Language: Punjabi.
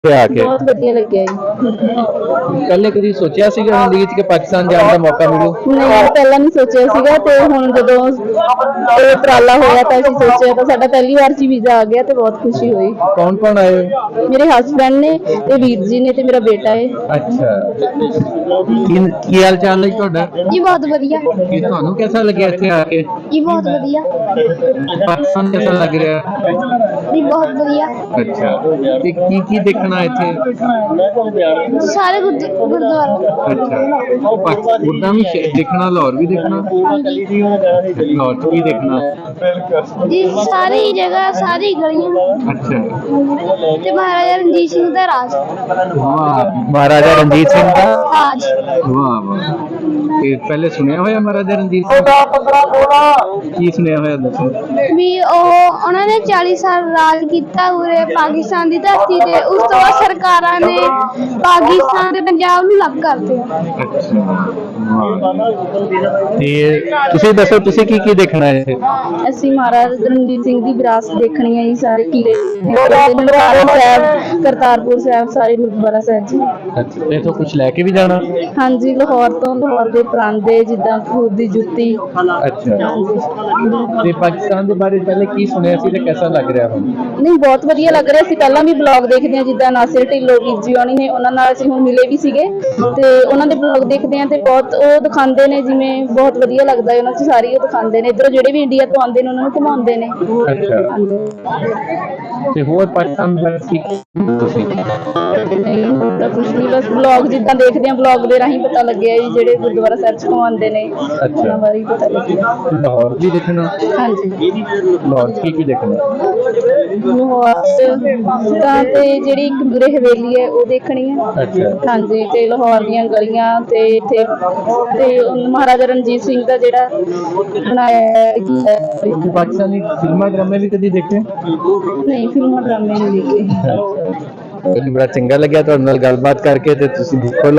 आके बहुत वधिया लग्या जी। पहले कभी सोचा सीगा जिंदगी च कि पाकिस्तान जाने का मौका मिलू? नहीं पहला नहीं सोचा सीगा ते हुण जदों ਇਹ ਉਪਰਾਲਾ ਹੋਇਆ ਤਾਂ ਅਸੀਂ ਸੋਚਿਆ ਤਾਂ ਸਾਡਾ ਪਹਿਲੀ ਵਾਰ 'ਚ ਹੀ ਵੀਜ਼ਾ ਆ ਗਿਆ ਤੇ ਬਹੁਤ ਖੁਸ਼ੀ ਹੋਈ। कौन कौन आए? ਮੇਰੇ ਹਸਬੰਡ ਨੇ ਤੇ ਵੀਰ ਜੀ ਨੇ ਤੇ ਮੇਰਾ ਬੇਟਾ ਹੈ। अच्छा की हाल चाल है ਤੁਹਾਡਾ? ਜੀ ਬਹੁਤ ਵਧੀਆ ਕਿ ਤੁਹਾਨੂੰ कैसा लगे ਇੱਥੇ ਆ ਕੇ? ਜੀ ਬਹੁਤ ਵਧੀਆ पाकिस्तान कैसा लग रहा है? ਜੀ ਬਹੁਤ ਵਧੀਆ अच्छा ਤੇ ਕੀ ਦੇਖਣਾ ਇੱਥੇ? ਸਾਰੇ ਗੁਰਦੁਆਰਾ अच्छा पाकिस्तान भी देखना, लाहौर भी देखना, लाहौर भी देखना। ਜੀ ਸਾਰੀ ਜਗ੍ਹਾ ਸਾਰੀ ਗਲੀਆਂ अच्छा ਤੇ ਮਹਾਰਾਜਾ ਰਣਜੀਤ ਸਿੰਘ ਦਾ ਰਾਜ वाह, महाराजा रणजीत सिंह का ਰਾਜ वाह वाह। ਤੇ ਪਹਿਲੇ ਸੁਣਿਆ ਹੋਇਆ ਮਹਾਰਾਜਾ ਰਣਜੀਤ ਸਿੰਘ ਦਾ? ਕੀ ਸੁਣਿਆ ਹੋਇਆ ਦੱਸੋ? ਵੀ ਉਹਨਾਂ ਨੇ 40 ਸਾਲ ਰਾਜ ਕੀਤਾ ਉਰੇ ਪਾਕਿਸਤਾਨ ਦੀ ਧਰਤੀ ਤੇ। ਉਸ ਤੋਂ ਬਾਅਦ ਸਰਕਾਰਾਂ ਨੇ ਪਾਕਿਸਤਾਨ ਤੇ ਪੰਜਾਬ ਨੂੰ ਅਲੱਗ ਕਰ ਦਿੱਤਾ। ਅੱਛਾ ਤੇ ਤੁਸੀਂ ਦੱਸੋ ਤੁਸੀਂ ਕੀ ਦੇਖਣਾ ਹੈ ਇੱਥੇ? ਅਸੀਂ ਮਹਾਰਾਜਾ ਰਣਜੀਤ ਸਿੰਘ ਦੀ ਵਿਰਾਸਤ ਦੇਖਣੀ ਹੈ ਜੀ। ਸਾਰੇ ਕਿਲੇ ਸਾਹਿਬ, ਕਰਤਾਰਪੁਰ ਸਾਹਿਬ, ਸਾਰੇ ਗੁਰਦੁਆਰਾ ਸਾਹਿਬ ਜੀ। ਅੱਛਾ ਤੇ ਇਥੋਂ ਕੁਝ ਲੈ ਕੇ ਵੀ ਜਾਣਾ? ਹਾਂਜੀ ਲਾਹੌਰ ਤੋਂ ਲਾਹੌਰ ਦੇ ਪਰਾਂਦੇ ਜਿੱਦਾਂ ਖੂਬ ਦੀ ਜੁੱਤੀ। ਅੱਛਾ ਤੇ ਪਾਕਿਸਤਾਨ ਦੇ ਬਾਰੇ ਪਹਿਲੇ ਕੀ ਸੁਣਿਆ ਸੀ ਤੇ ਕਿਹਦਾ ਲੱਗ ਰਿਹਾ ਹੁਣ? ਨਹੀਂ ਬਹੁਤ ਵਧੀਆ ਲੱਗ ਰਿਹਾ ਸੀ। ਪਹਿਲਾਂ ਵੀ ਬਲੌਗ ਦੇਖਦੇ ਹਾਂ ਜਿੱਦਾਂ ਨਾਸਿਰ ਢਿੱਲੋਂ ਵੀਰ ਜੀ ਹੋਣੀ ਨੇ, ਉਹਨਾਂ ਨਾਲ ਅਸੀਂ ਹੁਣ ਮਿਲੇ ਵੀ ਸੀਗੇ ਤੇ ਉਹਨਾਂ ਦੇ ਬਲੌਗ ਦੇਖਦੇ ਹਾਂ ਤੇ ਬਹੁਤ ਉਹ ਦਿਖਾਉਂਦੇ ਨੇ, ਜਿਵੇਂ ਬਹੁਤ ਵਧੀਆ ਲੱਗਦਾ ਹੈ ਉਹਨਾਂ 'ਚ ਸਾਰੀ ਉਹ ਦਿਖਾਉਂਦੇ ਨੇ। ਇੱਧਰੋਂ ਜਿਹੜੇ ਵੀ ਇੰਡੀਆ ਤੋਂ ਆਉਂਦੇ ਨੇ ਉਹਨਾਂ ਨੂੰ ਘੁਮਾਉਂਦੇ ਨੇ। ਅੱਛਾ ਤੇ ਹੋਰ ਪਾਕਿਸਤਾਨ ਬਾਰੇ ਕੀ ਤੁਸੀਂ? ਕੁਝ ਨਹੀਂ, ਬਸ ਬਲੌਗ ਜਿੱਦਾਂ ਦੇਖਦੇ ਹਾਂ ਬਲੌਗ ਦੇ ਰਾਹੀਂ ਪਤਾ ਲੱਗਿਆ ਜੀ, ਜਿਹੜੇ ਗੁਰਦੁਆਰਾ ਸਾਹਿਬ 'ਚ ਘੁਮਾਉਂਦੇ ਨੇ ਉਹਨਾਂ ਬਾਰੇ ਹੀ ਪਤਾ ਲੱਗਿਆ। ਲਾਹੌਰ ਵੀ ਦੇਖਣਾ? ਹਾਂਜੀ ਲਾਹੌਰ ਕੀ ਦੇਖਣਾ? ਲਾਹੌਰ ਤਾਂ ਤੇ ਜਿਹੜੀ ਇੱਕ ਗੁਰੇ ਹਵੇਲੀ ਹੈ ਉਹ ਦੇਖਣੀ ਹੈ। ਅੱਛਾ ਹਾਂਜੀ ਤੇ ਲਾਹੌਰ ਦੀਆਂ ਗਲੀਆਂ ਤੇ ਇੱਥੇ ਤੇ ਮਹਾਰਾਜਾ ਰਣਜੀਤ ਸਿੰਘ ਦਾ ਜਿਹੜਾ ਬਣਾਇਆ ਪਾਕਿਸਤਾਨੀ ਫਿਲਮਾਂ ਡਰਾਮੇ ਵੀ ਕਦੀ ਦੇਖੇ? ਨਹੀਂ ਫਿਲਮਾਂ ਡਰਾਮੇ ਨਹੀਂ ਦੇਖੇ। ਬੜਾ ਚੰਗਾ ਲੱਗਿਆ ਤੁਹਾਡੇ ਨਾਲ ਗੱਲਬਾਤ ਕਰਕੇ ਤੇ ਤੁਸੀਂ ਦੇਖੋ।